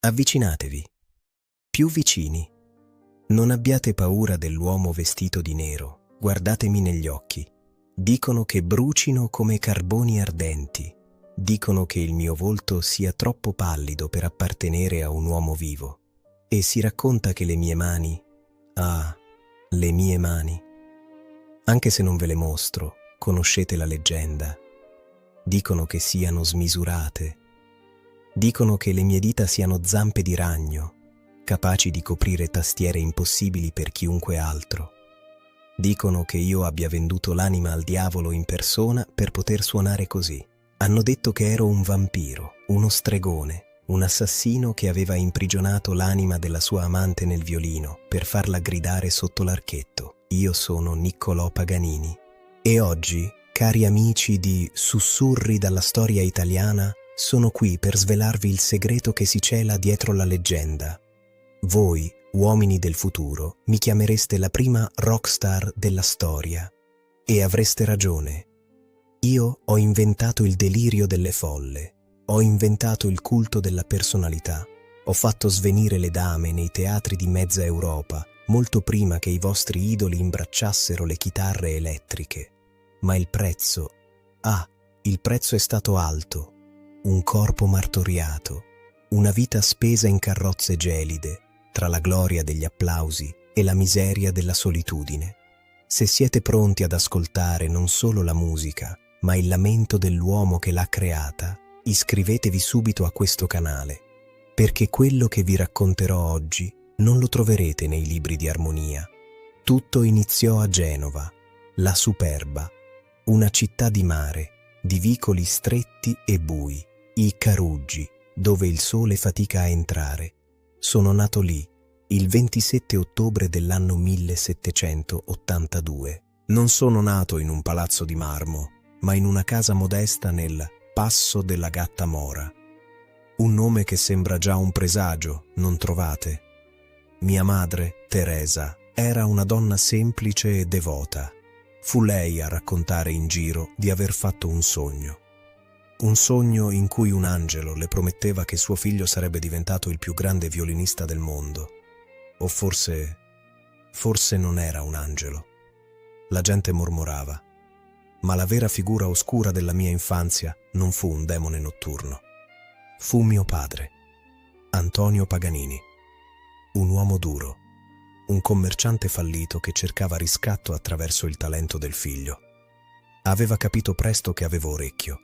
Avvicinatevi, più vicini. Non abbiate paura dell'uomo vestito di nero, guardatemi negli occhi. Dicono che brucino come carboni ardenti. Dicono che il mio volto sia troppo pallido per appartenere a un uomo vivo. E si racconta che le mie mani, le mie mani, anche se non ve le mostro, conoscete la leggenda. Dicono che siano smisurate. Dicono che le mie dita siano zampe di ragno, capaci di coprire tastiere impossibili per chiunque altro. Dicono che io abbia venduto l'anima al diavolo in persona per poter suonare così. Hanno detto che ero un vampiro, uno stregone, un assassino che aveva imprigionato l'anima della sua amante nel violino per farla gridare sotto l'archetto. Io sono Niccolò Paganini. E oggi, cari amici di Sussurri dalla storia italiana, sono qui per svelarvi il segreto che si cela dietro la leggenda. Voi, uomini del futuro, mi chiamereste la prima rockstar della storia. E avreste ragione. Io ho inventato il delirio delle folle, ho inventato il culto della personalità, ho fatto svenire le dame nei teatri di mezza Europa, molto prima che i vostri idoli imbracciassero le chitarre elettriche. Ma il prezzo è stato alto. Un corpo martoriato, una vita spesa in carrozze gelide, tra la gloria degli applausi e la miseria della solitudine. Se siete pronti ad ascoltare non solo la musica, ma il lamento dell'uomo che l'ha creata, iscrivetevi subito a questo canale, perché quello che vi racconterò oggi non lo troverete nei libri di armonia. Tutto iniziò a Genova, la superba, una città di mare, di vicoli stretti e bui, i Caruggi, dove il sole fatica a entrare. Sono nato lì, il 27 ottobre dell'anno 1782. Non sono nato in un palazzo di marmo, ma in una casa modesta nel Passo della Gatta Mora. Un nome che sembra già un presagio, non trovate? Mia madre, Teresa, era una donna semplice e devota. Fu lei a raccontare in giro di aver fatto un sogno in cui un angelo le prometteva che suo figlio sarebbe diventato il più grande violinista del mondo. O forse non era un angelo. La gente mormorava. Ma la vera figura oscura della mia infanzia non fu un demone notturno. Fu mio padre, Antonio Paganini, un uomo duro, un commerciante fallito che cercava riscatto attraverso il talento del figlio. Aveva capito presto che avevo orecchio.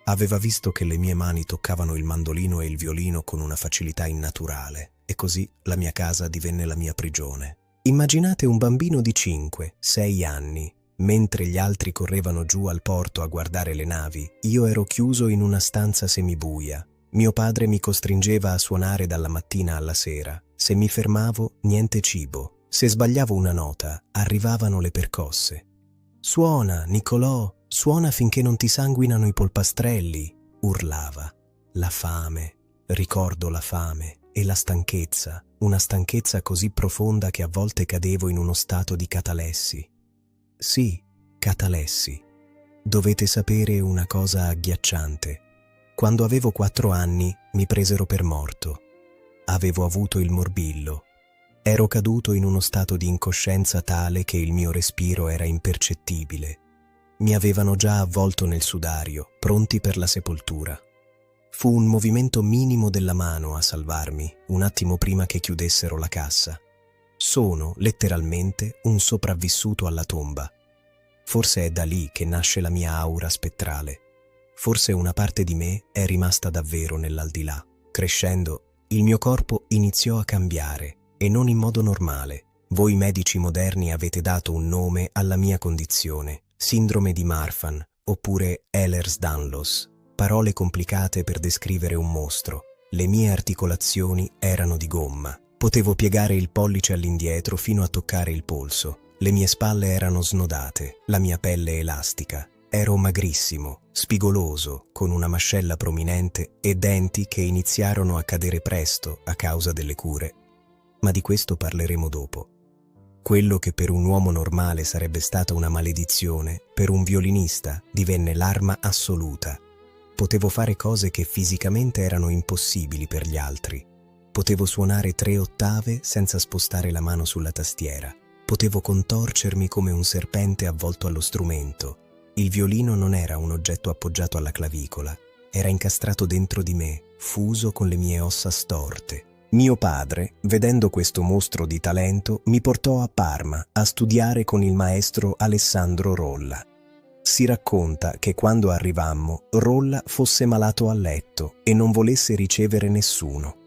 Aveva visto che le mie mani toccavano il mandolino e il violino con una facilità innaturale, e così la mia casa divenne la mia prigione. Immaginate un bambino di 5-6 anni. Mentre gli altri correvano giù al porto a guardare le navi, io ero chiuso in una stanza semibuia. Mio padre mi costringeva a suonare dalla mattina alla sera. Se mi fermavo, niente cibo. Se sbagliavo una nota, arrivavano le percosse. «Suona, Niccolò, suona finché non ti sanguinano i polpastrelli», urlava. La fame, ricordo la fame e la stanchezza, una stanchezza così profonda che a volte cadevo in uno stato di catalessi. Sì, catalessi. Dovete sapere una cosa agghiacciante. Quando avevo 4 anni mi presero per morto. Avevo avuto il morbillo. Ero caduto in uno stato di incoscienza tale che il mio respiro era impercettibile. Mi avevano già avvolto nel sudario, pronti per la sepoltura. Fu un movimento minimo della mano a salvarmi, un attimo prima che chiudessero la cassa. Sono, letteralmente, un sopravvissuto alla tomba. Forse è da lì che nasce la mia aura spettrale. Forse una parte di me è rimasta davvero nell'aldilà. Crescendo, il mio corpo iniziò a cambiare, e non in modo normale. Voi medici moderni avete dato un nome alla mia condizione, sindrome di Marfan, oppure Ehlers-Danlos, parole complicate per descrivere un mostro. Le mie articolazioni erano di gomma. Potevo piegare il pollice all'indietro fino a toccare il polso. Le mie spalle erano snodate, la mia pelle elastica. Ero magrissimo, spigoloso, con una mascella prominente e denti che iniziarono a cadere presto a causa delle cure. Ma di questo parleremo dopo. Quello che per un uomo normale sarebbe stata una maledizione, per un violinista divenne l'arma assoluta. Potevo fare cose che fisicamente erano impossibili per gli altri. Potevo suonare 3 ottave senza spostare la mano sulla tastiera. Potevo contorcermi come un serpente avvolto allo strumento. Il violino non era un oggetto appoggiato alla clavicola, era incastrato dentro di me, fuso con le mie ossa storte. Mio padre, vedendo questo mostro di talento, mi portò a Parma a studiare con il maestro Alessandro Rolla. Si racconta che quando arrivammo, Rolla fosse malato a letto e non volesse ricevere nessuno.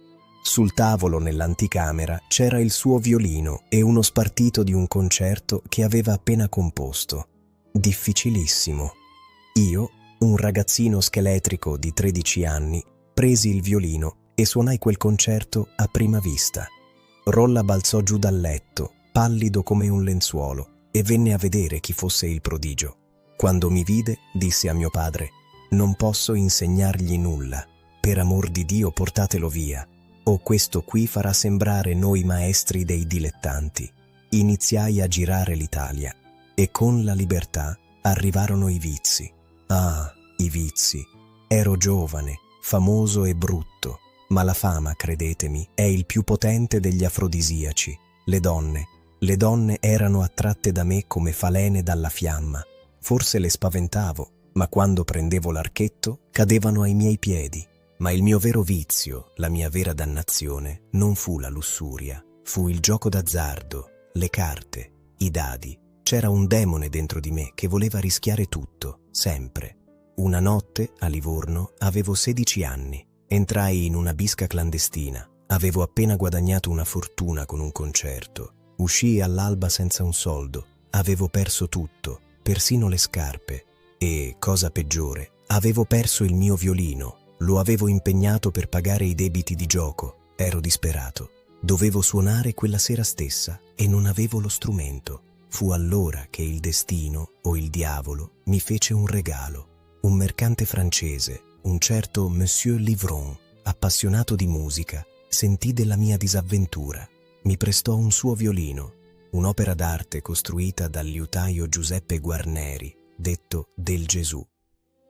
Sul tavolo nell'anticamera c'era il suo violino e uno spartito di un concerto che aveva appena composto. Difficilissimo. Io, un ragazzino scheletrico di 13 anni, presi il violino e suonai quel concerto a prima vista. Rolla balzò giù dal letto, pallido come un lenzuolo, e venne a vedere chi fosse il prodigio. Quando mi vide, disse a mio padre: «Non posso insegnargli nulla. Per amor di Dio, portatelo via, o questo qui farà sembrare noi maestri dei dilettanti». Iniziai a girare l'Italia, e con la libertà arrivarono i vizi. Ah, i vizi! Ero giovane, famoso e brutto, ma la fama, credetemi, è il più potente degli afrodisiaci. Le donne erano attratte da me come falene dalla fiamma. Forse le spaventavo, ma quando prendevo l'archetto cadevano ai miei piedi. Ma il mio vero vizio, la mia vera dannazione, non fu la lussuria, fu il gioco d'azzardo, le carte, i dadi. C'era un demone dentro di me che voleva rischiare tutto, sempre. Una notte, a Livorno, avevo 16 anni. Entrai in una bisca clandestina. Avevo appena guadagnato una fortuna con un concerto. Uscii all'alba senza un soldo. Avevo perso tutto, persino le scarpe. E, cosa peggiore, avevo perso il mio violino. Lo avevo impegnato per pagare i debiti di gioco. Ero disperato. Dovevo suonare quella sera stessa e non avevo lo strumento. Fu allora che il destino, o il diavolo, mi fece un regalo. Un mercante francese, un certo Monsieur Livron, appassionato di musica, sentì della mia disavventura. Mi prestò un suo violino, un'opera d'arte costruita dal liutaio Giuseppe Guarneri, detto Del Gesù.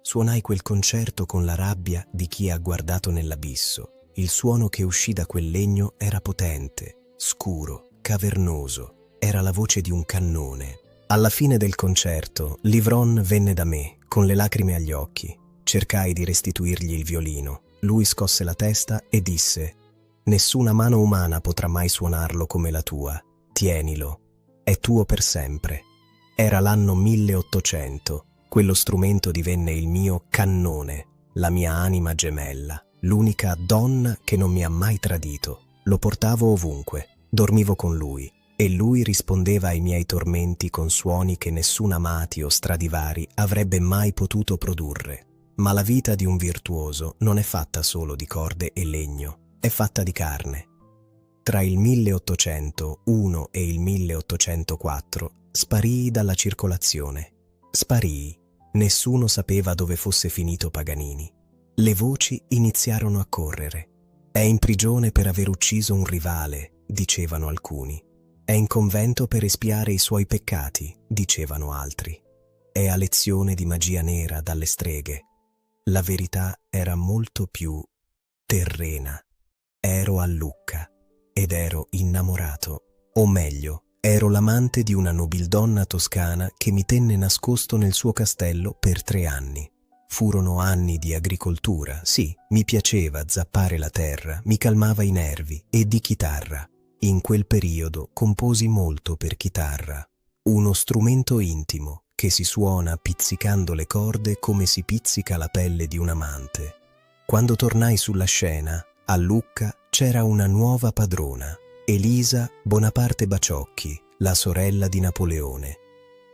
Suonai quel concerto con la rabbia di chi ha guardato nell'abisso. Il suono che uscì da quel legno era potente, scuro, cavernoso. Era la voce di un cannone. Alla fine del concerto, Livron venne da me, con le lacrime agli occhi. Cercai di restituirgli il violino. Lui scosse la testa e disse: «Nessuna mano umana potrà mai suonarlo come la tua. Tienilo. È tuo per sempre». Era l'anno 1800. Quello strumento divenne il mio cannone, la mia anima gemella, l'unica donna che non mi ha mai tradito. Lo portavo ovunque, dormivo con lui, e lui rispondeva ai miei tormenti con suoni che nessun Amati o Stradivari avrebbe mai potuto produrre. Ma la vita di un virtuoso non è fatta solo di corde e legno, è fatta di carne. Tra il 1801 e il 1804 sparii dalla circolazione. Sparii. Nessuno sapeva dove fosse finito Paganini. Le voci iniziarono a correre. È in prigione per aver ucciso un rivale, dicevano alcuni. È in convento per espiare i suoi peccati, dicevano altri. È a lezione di magia nera dalle streghe. La verità era molto più terrena. Ero a Lucca ed ero innamorato, o meglio, ero l'amante di una nobildonna toscana che mi tenne nascosto nel suo castello per 3 anni. Furono anni di agricoltura, sì, mi piaceva zappare la terra, mi calmava i nervi, e di chitarra. In quel periodo composi molto per chitarra, uno strumento intimo che si suona pizzicando le corde come si pizzica la pelle di un amante. Quando tornai sulla scena, a Lucca c'era una nuova padrona, Elisa Bonaparte Baciocchi, la sorella di Napoleone.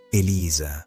Elisa,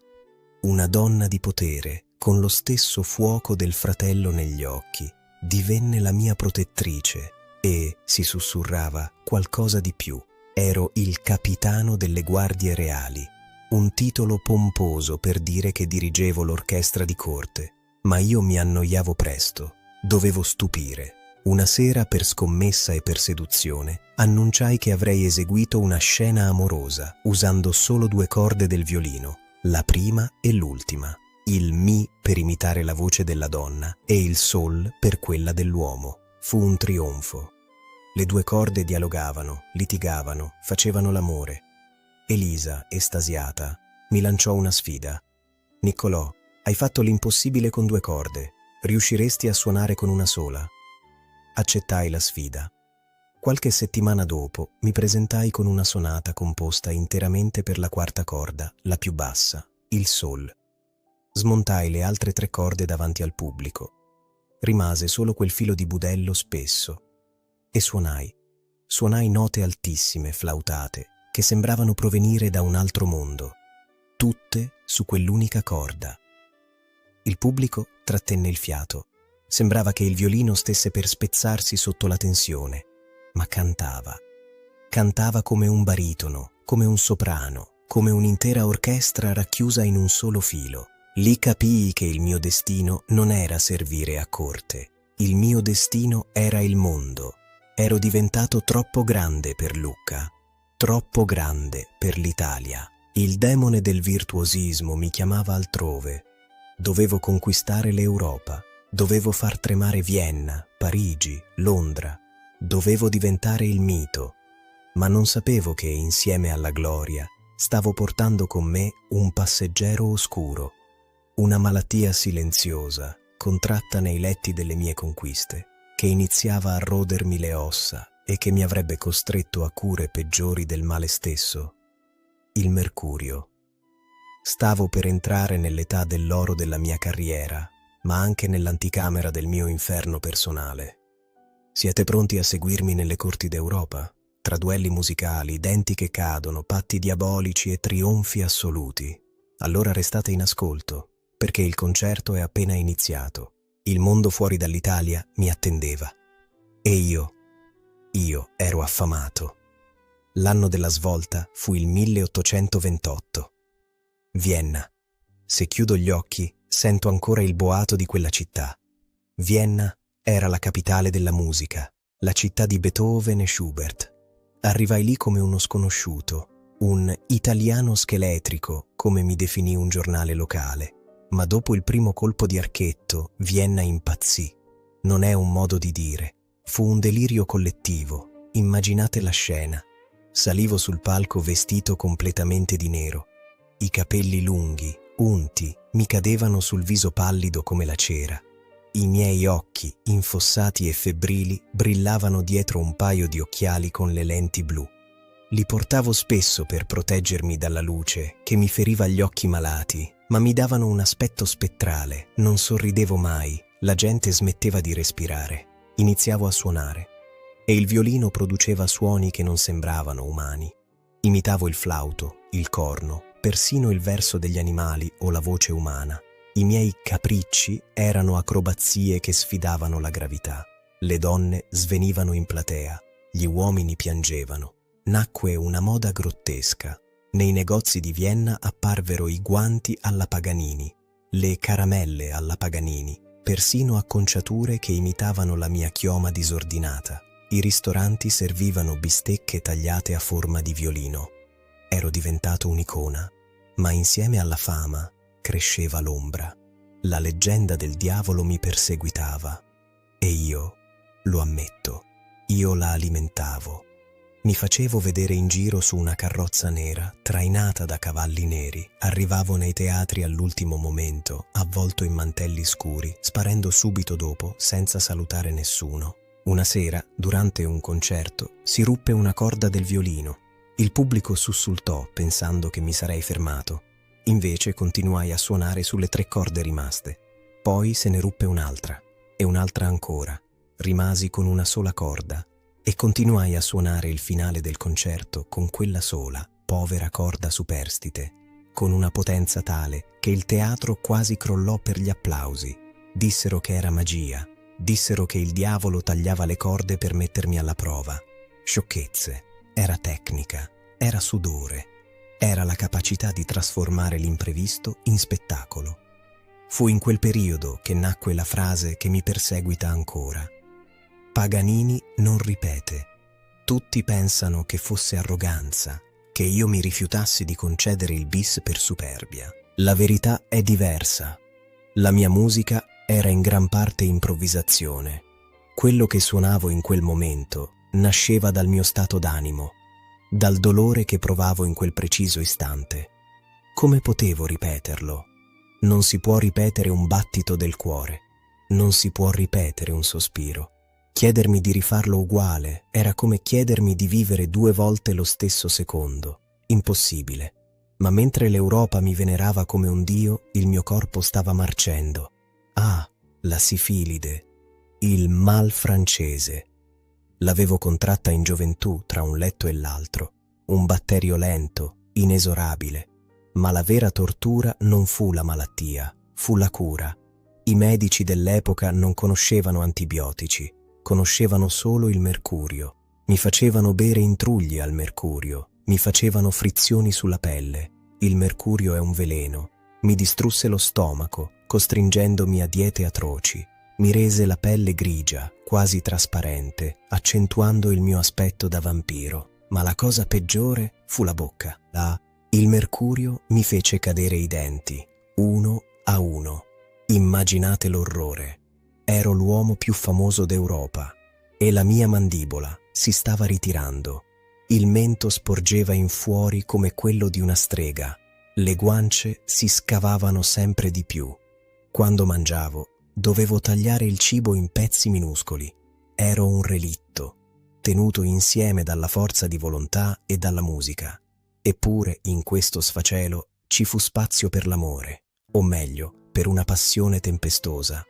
una donna di potere, con lo stesso fuoco del fratello negli occhi, divenne la mia protettrice e, si sussurrava, qualcosa di più. Ero il capitano delle guardie reali, un titolo pomposo per dire che dirigevo l'orchestra di corte, ma io mi annoiavo presto, dovevo stupire. Una sera, per scommessa e per seduzione, annunciai che avrei eseguito una scena amorosa usando solo 2 corde del violino, la prima e l'ultima, il mi per imitare la voce della donna e il sol per quella dell'uomo. Fu un trionfo. Le due corde dialogavano, litigavano, facevano l'amore. Elisa, estasiata, mi lanciò una sfida. Niccolò, hai fatto l'impossibile con due corde. Riusciresti a suonare con una sola? Accettai la sfida. Qualche settimana dopo mi presentai con una sonata composta interamente per la quarta corda, la più bassa, il sol. Smontai le altre tre corde davanti al pubblico. Rimase solo quel filo di budello spesso. E suonai. Suonai note altissime, flautate, che sembravano provenire da un altro mondo. Tutte su quell'unica corda. Il pubblico trattenne il fiato. Sembrava che il violino stesse per spezzarsi sotto la tensione. Ma cantava. Cantava come un baritono, come un soprano, come un'intera orchestra racchiusa in un solo filo. Lì capii che il mio destino non era servire a corte. Il mio destino era il mondo. Ero diventato troppo grande per Lucca, troppo grande per l'Italia. Il demone del virtuosismo mi chiamava altrove. Dovevo conquistare l'Europa. Dovevo far tremare Vienna, Parigi, Londra. Dovevo diventare il mito, ma non sapevo che insieme alla gloria stavo portando con me un passeggero oscuro, una malattia silenziosa, contratta nei letti delle mie conquiste, che iniziava a rodermi le ossa e che mi avrebbe costretto a cure peggiori del male stesso, il mercurio. Stavo per entrare nell'età dell'oro della mia carriera, ma anche nell'anticamera del mio inferno personale. Siete pronti a seguirmi nelle corti d'Europa? Tra duelli musicali, denti che cadono, patti diabolici e trionfi assoluti. Allora restate in ascolto, perché il concerto è appena iniziato. Il mondo fuori dall'Italia mi attendeva. E io ero affamato. L'anno della svolta fu il 1828. Vienna. Se chiudo gli occhi, sento ancora il boato di quella città. Vienna era la capitale della musica, la città di Beethoven e Schubert. Arrivai lì come uno sconosciuto, un italiano scheletrico, come mi definì un giornale locale. Ma dopo il primo colpo di archetto, Vienna impazzì. Non è un modo di dire. Fu un delirio collettivo. Immaginate la scena. Salivo sul palco vestito completamente di nero. I capelli lunghi, unti, mi cadevano sul viso pallido come la cera. I miei occhi, infossati e febbrili, brillavano dietro un paio di occhiali con le lenti blu. Li portavo spesso per proteggermi dalla luce, che mi feriva gli occhi malati, ma mi davano un aspetto spettrale. Non sorridevo mai, la gente smetteva di respirare. Iniziavo a suonare, e il violino produceva suoni che non sembravano umani. Imitavo il flauto, il corno, persino il verso degli animali o la voce umana. I miei capricci erano acrobazie che sfidavano la gravità. Le donne svenivano in platea, gli uomini piangevano. Nacque una moda grottesca. Nei negozi di Vienna apparvero i guanti alla Paganini, le caramelle alla Paganini, persino acconciature che imitavano la mia chioma disordinata. I ristoranti servivano bistecche tagliate a forma di violino. Ero diventato un'icona, ma insieme alla fama cresceva l'ombra. La leggenda del diavolo mi perseguitava e io, lo ammetto, io la alimentavo. Mi facevo vedere in giro su una carrozza nera, trainata da cavalli neri. Arrivavo nei teatri all'ultimo momento, avvolto in mantelli scuri, sparendo subito dopo, senza salutare nessuno. Una sera, durante un concerto, si ruppe una corda del violino. Il pubblico sussultò, pensando che mi sarei fermato. Invece continuai a suonare sulle 3 corde rimaste. Poi se ne ruppe un'altra, e un'altra ancora. Rimasi con una sola corda, e continuai a suonare il finale del concerto con quella sola, povera corda superstite, con una potenza tale che il teatro quasi crollò per gli applausi. Dissero che era magia, dissero che il diavolo tagliava le corde per mettermi alla prova. Sciocchezze, era tecnica, era sudore, era la capacità di trasformare l'imprevisto in spettacolo. Fu in quel periodo che nacque la frase che mi perseguita ancora. Paganini non ripete. Tutti pensano che fosse arroganza, che io mi rifiutassi di concedere il bis per superbia. La verità è diversa. La mia musica era in gran parte improvvisazione. Quello che suonavo in quel momento nasceva dal mio stato d'animo, dal dolore che provavo in quel preciso istante. Come potevo ripeterlo? Non si può ripetere un battito del cuore, non si può ripetere un sospiro. Chiedermi di rifarlo uguale era come chiedermi di vivere 2 volte lo stesso secondo. Impossibile. Ma mentre l'Europa mi venerava come un dio, il mio corpo stava marcendo. Ah, la sifilide, il mal francese. L'avevo contratta in gioventù tra un letto e l'altro, un batterio lento, inesorabile. Ma la vera tortura non fu la malattia, fu la cura. I medici dell'epoca non conoscevano antibiotici, conoscevano solo il mercurio. Mi facevano bere intrugli al mercurio, mi facevano frizioni sulla pelle. Il mercurio è un veleno. Mi distrusse lo stomaco, costringendomi a diete atroci. Mi rese la pelle grigia, quasi trasparente, accentuando il mio aspetto da vampiro. Ma la cosa peggiore fu la bocca. Il mercurio mi fece cadere i denti, uno a uno. Immaginate l'orrore. Ero l'uomo più famoso d'Europa e la mia mandibola si stava ritirando. Il mento sporgeva in fuori come quello di una strega. Le guance si scavavano sempre di più. Quando mangiavo, dovevo tagliare il cibo in pezzi minuscoli. Ero un relitto, tenuto insieme dalla forza di volontà e dalla musica. Eppure in questo sfacelo ci fu spazio per l'amore, o meglio, per una passione tempestosa.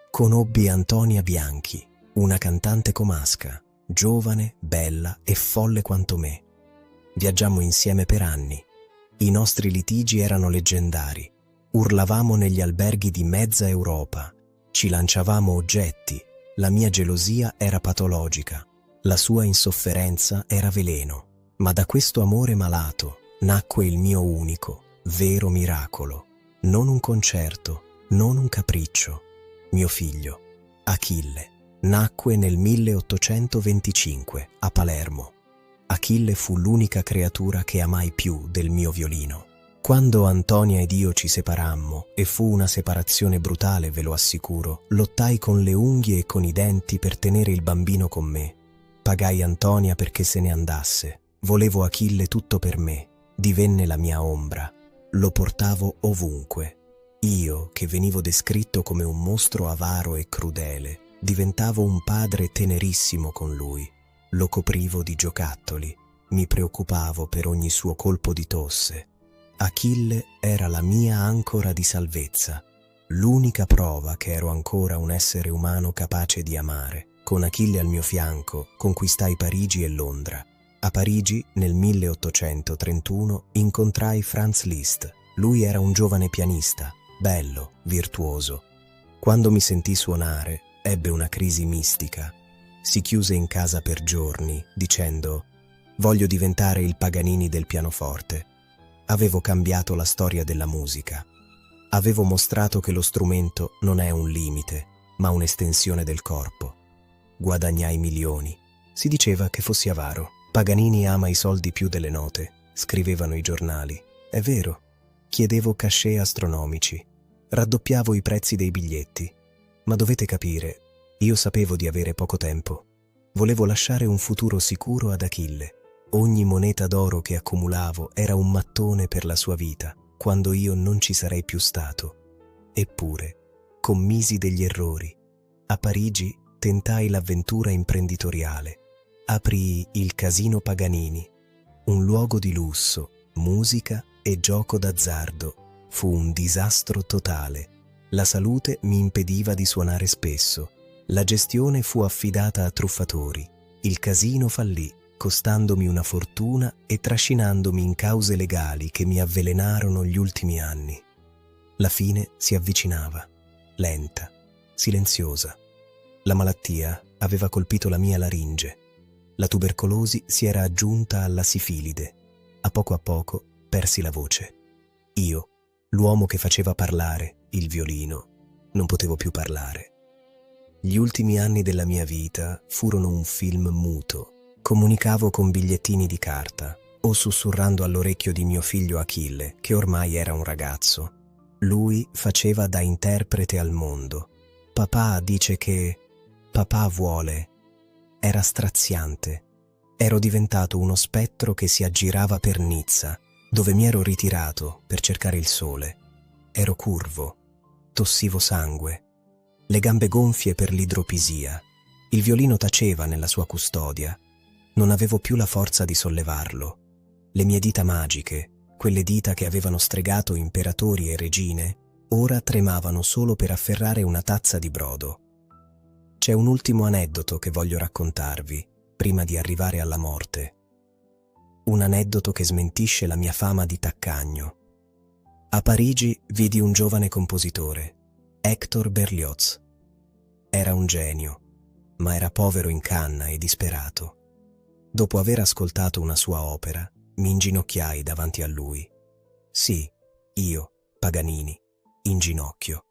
Conobbi Antonia Bianchi, una cantante comasca, giovane, bella e folle quanto me. Viaggiammo insieme per anni. I nostri litigi erano leggendari. Urlavamo negli alberghi di mezza Europa. Ci lanciavamo oggetti. La mia gelosia era patologica. La sua insofferenza era veleno. Ma da questo amore malato nacque il mio unico, vero miracolo. Non un concerto, non un capriccio. Mio figlio, Achille, nacque nel 1825 a Palermo. Achille fu l'unica creatura che amai più del mio violino. Quando Antonia ed io ci separammo, e fu una separazione brutale, ve lo assicuro, lottai con le unghie e con i denti per tenere il bambino con me. Pagai Antonia perché se ne andasse. Volevo Achille tutto per me, divenne la mia ombra, lo portavo ovunque. Io, che venivo descritto come un mostro avaro e crudele, diventavo un padre tenerissimo con lui. Lo coprivo di giocattoli, mi preoccupavo per ogni suo colpo di tosse. Achille era la mia ancora di salvezza, l'unica prova che ero ancora un essere umano capace di amare. Con Achille al mio fianco conquistai Parigi e Londra. A Parigi, nel 1831, incontrai Franz Liszt. Lui era un giovane pianista, bello, virtuoso. Quando mi sentì suonare, ebbe una crisi mistica. Si chiuse in casa per giorni, dicendo: «Voglio diventare il Paganini del pianoforte». Avevo cambiato la storia della musica. Avevo mostrato che lo strumento non è un limite, ma un'estensione del corpo. Guadagnai milioni. Si diceva che fossi avaro. Paganini ama i soldi più delle note, scrivevano i giornali. È vero. Chiedevo cachet astronomici. Raddoppiavo i prezzi dei biglietti. Ma dovete capire, io sapevo di avere poco tempo. Volevo lasciare un futuro sicuro ad Achille. Ogni moneta d'oro che accumulavo era un mattone per la sua vita, quando io non ci sarei più stato. Eppure, commisi degli errori. A Parigi tentai l'avventura imprenditoriale. Aprii il Casino Paganini, un luogo di lusso, musica e gioco d'azzardo. Fu un disastro totale. La salute mi impediva di suonare spesso. La gestione fu affidata a truffatori. Il casino fallì, costandomi una fortuna e trascinandomi in cause legali che mi avvelenarono gli ultimi anni. La fine si avvicinava, lenta, silenziosa. La malattia aveva colpito la mia laringe. La tubercolosi si era aggiunta alla sifilide. A poco persi la voce. Io, l'uomo che faceva parlare il violino, non potevo più parlare. Gli ultimi anni della mia vita furono un film muto. Comunicavo con bigliettini di carta o sussurrando all'orecchio di mio figlio Achille, che ormai era un ragazzo. Lui faceva da interprete al mondo. Papà dice che... Papà vuole... Era straziante. Ero diventato uno spettro che si aggirava per Nizza, dove mi ero ritirato per cercare il sole. Ero curvo, tossivo sangue, le gambe gonfie per l'idropisia. Il violino taceva nella sua custodia. Non avevo più la forza di sollevarlo. Le mie dita magiche, quelle dita che avevano stregato imperatori e regine, ora tremavano solo per afferrare una tazza di brodo. C'è un ultimo aneddoto che voglio raccontarvi, prima di arrivare alla morte. Un aneddoto che smentisce la mia fama di taccagno. A Parigi vidi un giovane compositore, Hector Berlioz. Era un genio, ma era povero in canna e disperato. Dopo aver ascoltato una sua opera, mi inginocchiai davanti a lui. Sì, io, Paganini, in ginocchio.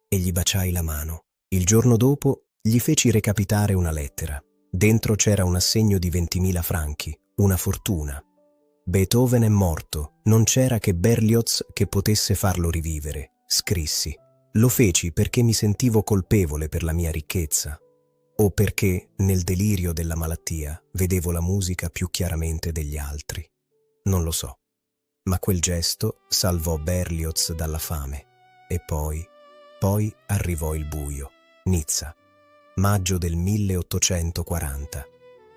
E gli baciai la mano. Il giorno dopo gli feci recapitare una lettera. Dentro c'era un assegno di 20.000 franchi, una fortuna. Beethoven è morto, non c'era che Berlioz che potesse farlo rivivere, scrissi. Lo feci perché mi sentivo colpevole per la mia ricchezza, o perché, nel delirio della malattia, vedevo la musica più chiaramente degli altri. Non lo so, ma quel gesto salvò Berlioz dalla fame. E poi arrivò il buio. Nizza, maggio del 1840.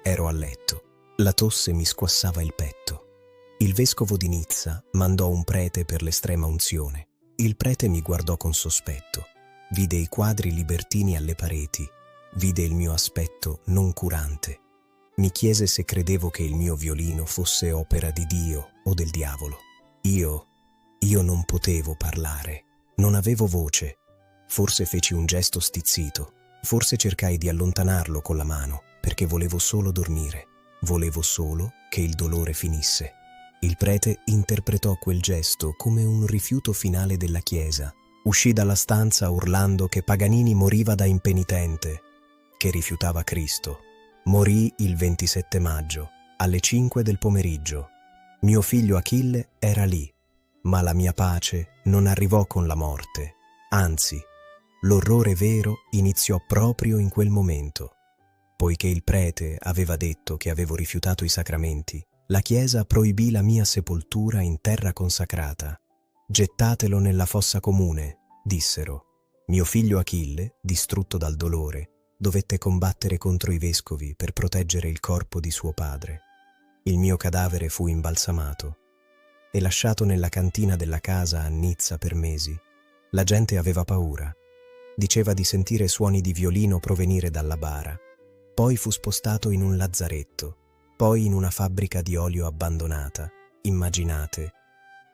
Ero a letto. La tosse mi squassava il petto. Il vescovo di Nizza mandò un prete per l'estrema unzione. Il prete mi guardò con sospetto. Vide i quadri libertini alle pareti. Vide il mio aspetto noncurante. Mi chiese se credevo che il mio violino fosse opera di Dio o del diavolo. Io non potevo parlare. Non avevo voce. Forse feci un gesto stizzito. Forse cercai di allontanarlo con la mano, perché volevo solo dormire. Volevo solo che il dolore finisse. Il prete interpretò quel gesto come un rifiuto finale della Chiesa. Uscì dalla stanza urlando che Paganini moriva da impenitente, che rifiutava Cristo. Morì il 27 maggio, alle 5 del pomeriggio. Mio figlio Achille era lì, ma la mia pace non arrivò con la morte. Anzi, l'orrore vero iniziò proprio in quel momento. Poiché il prete aveva detto che avevo rifiutato i sacramenti, la Chiesa proibì la mia sepoltura in terra consacrata. Gettatelo nella fossa comune, dissero. Mio figlio Achille, distrutto dal dolore, dovette combattere contro i vescovi per proteggere il corpo di suo padre. Il mio cadavere fu imbalsamato e lasciato nella cantina della casa a Nizza per mesi. La gente aveva paura. Diceva di sentire suoni di violino provenire dalla bara. Poi fu spostato in un lazzaretto, poi in una fabbrica di olio abbandonata. Immaginate,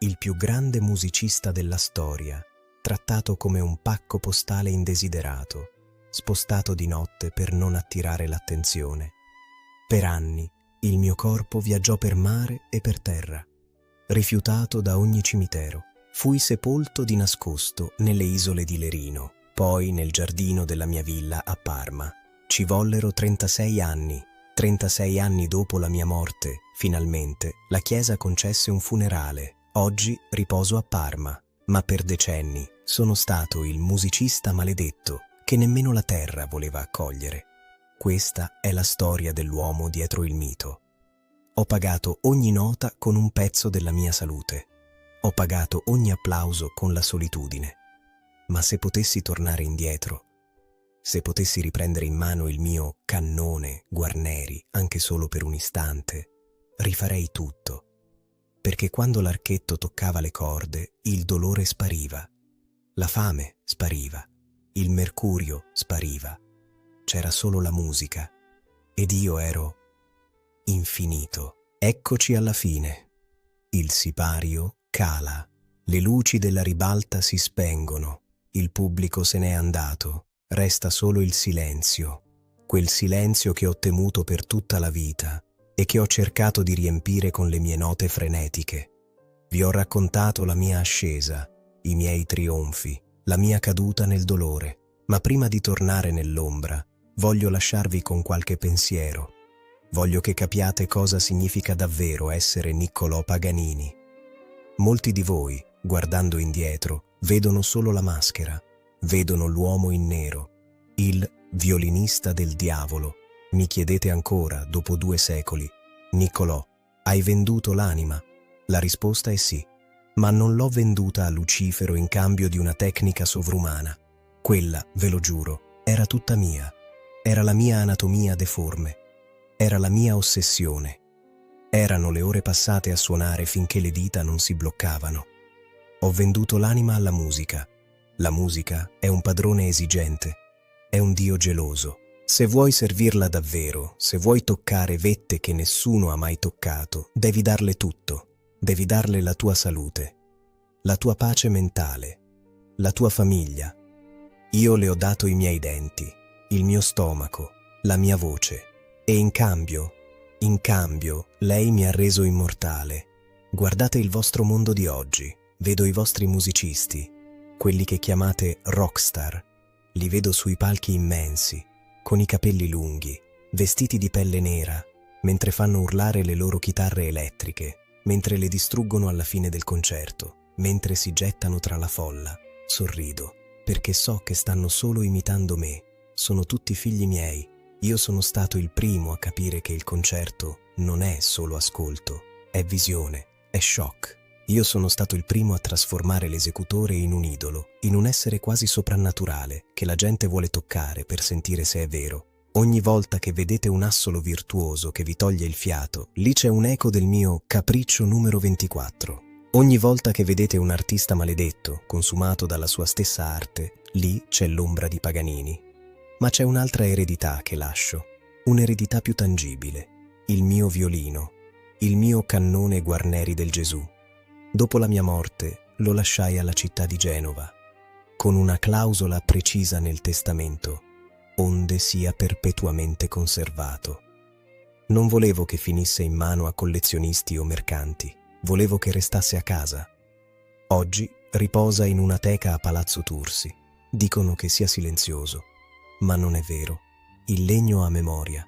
il più grande musicista della storia, trattato come un pacco postale indesiderato, spostato di notte per non attirare l'attenzione. Per anni il mio corpo viaggiò per mare e per terra, rifiutato da ogni cimitero. Fui sepolto di nascosto nelle isole di Lerino, poi nel giardino della mia villa a Parma. Ci vollero 36 anni. 36 anni dopo la mia morte, finalmente, la Chiesa concesse un funerale. Oggi riposo a Parma, ma per decenni sono stato il musicista maledetto che nemmeno la terra voleva accogliere. Questa è la storia dell'uomo dietro il mito. Ho pagato ogni nota con un pezzo della mia salute. Ho pagato ogni applauso con la solitudine. Ma se potessi tornare indietro, se potessi riprendere in mano il mio cannone Guarneri anche solo per un istante, rifarei tutto. Perché quando l'archetto toccava le corde, il dolore spariva, la fame spariva, il mercurio spariva. C'era solo la musica ed io ero infinito. Eccoci alla fine. Il sipario cala, le luci della ribalta si spengono, il pubblico se n'è andato. Resta solo il silenzio, quel silenzio che ho temuto per tutta la vita e che ho cercato di riempire con le mie note frenetiche. Vi ho raccontato la mia ascesa, i miei trionfi, la mia caduta nel dolore, ma prima di tornare nell'ombra, voglio lasciarvi con qualche pensiero. Voglio che capiate cosa significa davvero essere Niccolò Paganini. Molti di voi, guardando indietro, vedono solo la maschera. Vedono l'uomo in nero, il violinista del diavolo, Mi chiedete ancora, dopo 2 secoli, Niccolò, hai venduto l'anima? La risposta è sì, ma non l'ho venduta a Lucifero in cambio di una tecnica sovrumana. Quella, ve lo giuro, era tutta mia. Era la mia anatomia deforme. Era la mia ossessione. Erano le ore passate a suonare finché le dita non si bloccavano. Ho venduto l'anima alla musica. La musica è un padrone esigente, è un Dio geloso. Se vuoi servirla davvero, se vuoi toccare vette che nessuno ha mai toccato, devi darle tutto. Devi darle la tua salute, la tua pace mentale, la tua famiglia. Io le ho dato i miei denti, il mio stomaco, la mia voce. E in cambio, lei mi ha reso immortale. Guardate il vostro mondo di oggi. Vedo i vostri musicisti, quelli che chiamate rockstar. Li vedo sui palchi immensi, con i capelli lunghi, vestiti di pelle nera, mentre fanno urlare le loro chitarre elettriche, mentre le distruggono alla fine del concerto, mentre si gettano tra la folla. Sorrido, perché so che stanno solo imitando me. Sono tutti figli miei. Io sono stato il primo a capire che il concerto non è solo ascolto, è visione, è shock. Io sono stato il primo a trasformare l'esecutore in un idolo, in un essere quasi soprannaturale che la gente vuole toccare per sentire se è vero. Ogni volta che vedete un assolo virtuoso che vi toglie il fiato, lì c'è un eco del mio capriccio numero 24. Ogni volta che vedete un artista maledetto, consumato dalla sua stessa arte, lì c'è l'ombra di Paganini. Ma c'è un'altra eredità che lascio, un'eredità più tangibile, il mio violino, il mio cannone Guarneri del Gesù. Dopo la mia morte lo lasciai alla città di Genova, con una clausola precisa nel testamento, onde sia perpetuamente conservato. Non volevo che finisse in mano a collezionisti o mercanti, volevo che restasse a casa. Oggi riposa in una teca a Palazzo Tursi. Dicono che sia silenzioso, ma non è vero. Il legno ha memoria.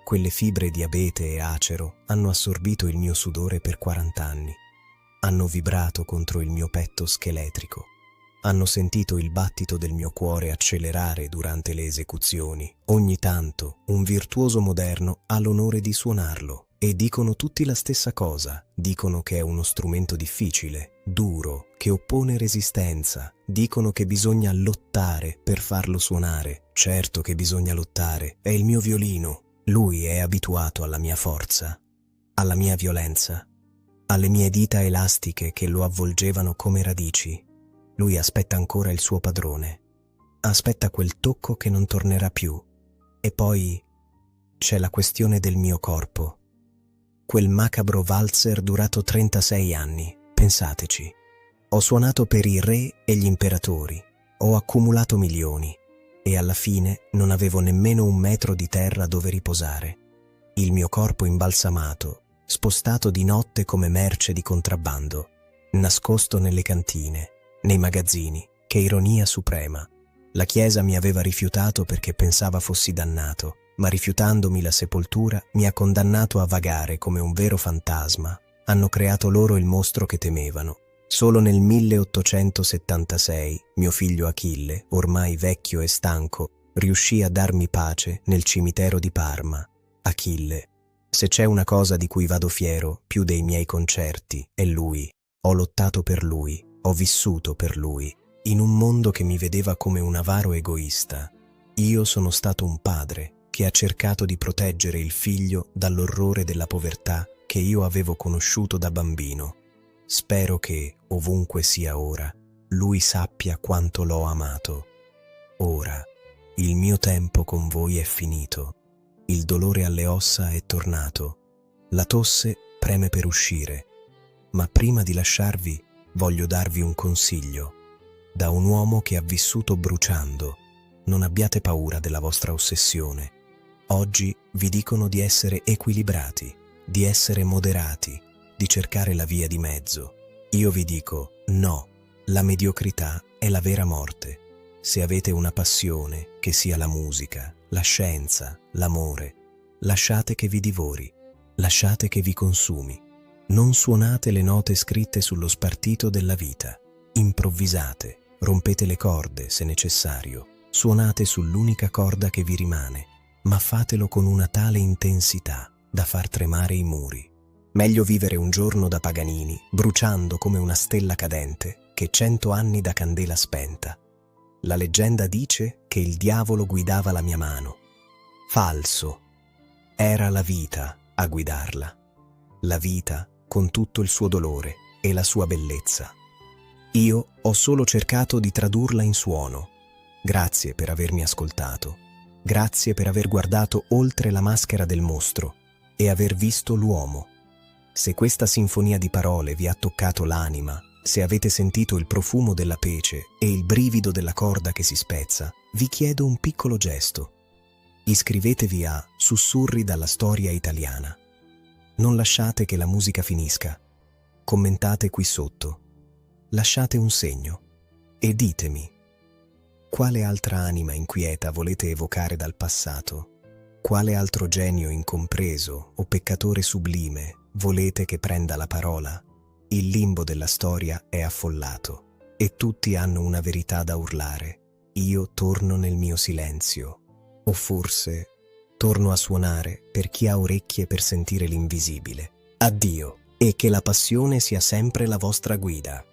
Quelle fibre di abete e acero hanno assorbito il mio sudore per 40 anni. Hanno vibrato contro il mio petto scheletrico. Hanno sentito il battito del mio cuore accelerare durante le esecuzioni. Ogni tanto un virtuoso moderno ha l'onore di suonarlo e dicono tutti la stessa cosa. Dicono che è uno strumento difficile, duro, che oppone resistenza. Dicono che bisogna lottare per farlo suonare. Certo che bisogna lottare. È il mio violino. Lui è abituato alla mia forza, alla mia violenza, alle mie dita elastiche che lo avvolgevano come radici. Lui aspetta ancora il suo padrone. Aspetta quel tocco che non tornerà più. E poi c'è la questione del mio corpo. Quel macabro valzer durato 36 anni. Pensateci. Ho suonato per i re e gli imperatori. Ho accumulato milioni. E alla fine non avevo nemmeno 1 metro di terra dove riposare. Il mio corpo imbalsamato, spostato di notte come merce di contrabbando, nascosto nelle cantine, nei magazzini. Che ironia suprema. La Chiesa mi aveva rifiutato perché pensava fossi dannato, ma rifiutandomi la sepoltura mi ha condannato a vagare come un vero fantasma. Hanno creato loro il mostro che temevano. Solo nel 1876 mio figlio Achille, ormai vecchio e stanco, riuscì a darmi pace nel cimitero di Parma. Achille, se c'è una cosa di cui vado fiero più dei miei concerti, è lui. Ho lottato per lui, ho vissuto per lui, in un mondo che mi vedeva come un avaro egoista. Io sono stato un padre che ha cercato di proteggere il figlio dall'orrore della povertà che io avevo conosciuto da bambino. Spero che, ovunque sia ora, lui sappia quanto l'ho amato. Ora, il mio tempo con voi è finito. Il dolore alle ossa è tornato. La tosse preme per uscire. Ma prima di lasciarvi, voglio darvi un consiglio. Da un uomo che ha vissuto bruciando. Non abbiate paura della vostra ossessione. Oggi vi dicono di essere equilibrati, di essere moderati, di cercare la via di mezzo. Io vi dico no, la mediocrità è la vera morte. Se avete una passione, che sia la musica, la scienza, l'amore, lasciate che vi divori, lasciate che vi consumi. Non suonate le note scritte sullo spartito della vita. Improvvisate, rompete le corde se necessario, suonate sull'unica corda che vi rimane, ma fatelo con una tale intensità da far tremare i muri. Meglio vivere un giorno da Paganini, bruciando come una stella cadente, che 100 anni da candela spenta. La leggenda dice che il diavolo guidava la mia mano. Falso. Era la vita a guidarla. La vita con tutto il suo dolore e la sua bellezza. Io ho solo cercato di tradurla in suono. Grazie per avermi ascoltato. Grazie per aver guardato oltre la maschera del mostro e aver visto l'uomo. Se questa sinfonia di parole vi ha toccato l'anima, se avete sentito il profumo della pece e il brivido della corda che si spezza, vi chiedo un piccolo gesto. Iscrivetevi a Sussurri dalla storia italiana. Non lasciate che la musica finisca. Commentate qui sotto. Lasciate un segno e ditemi: quale altra anima inquieta volete evocare dal passato? Quale altro genio incompreso o peccatore sublime volete che prenda la parola? Il limbo della storia è affollato e tutti hanno una verità da urlare. Io torno nel mio silenzio, o forse torno a suonare per chi ha orecchie per sentire l'invisibile. Addio, e che la passione sia sempre la vostra guida.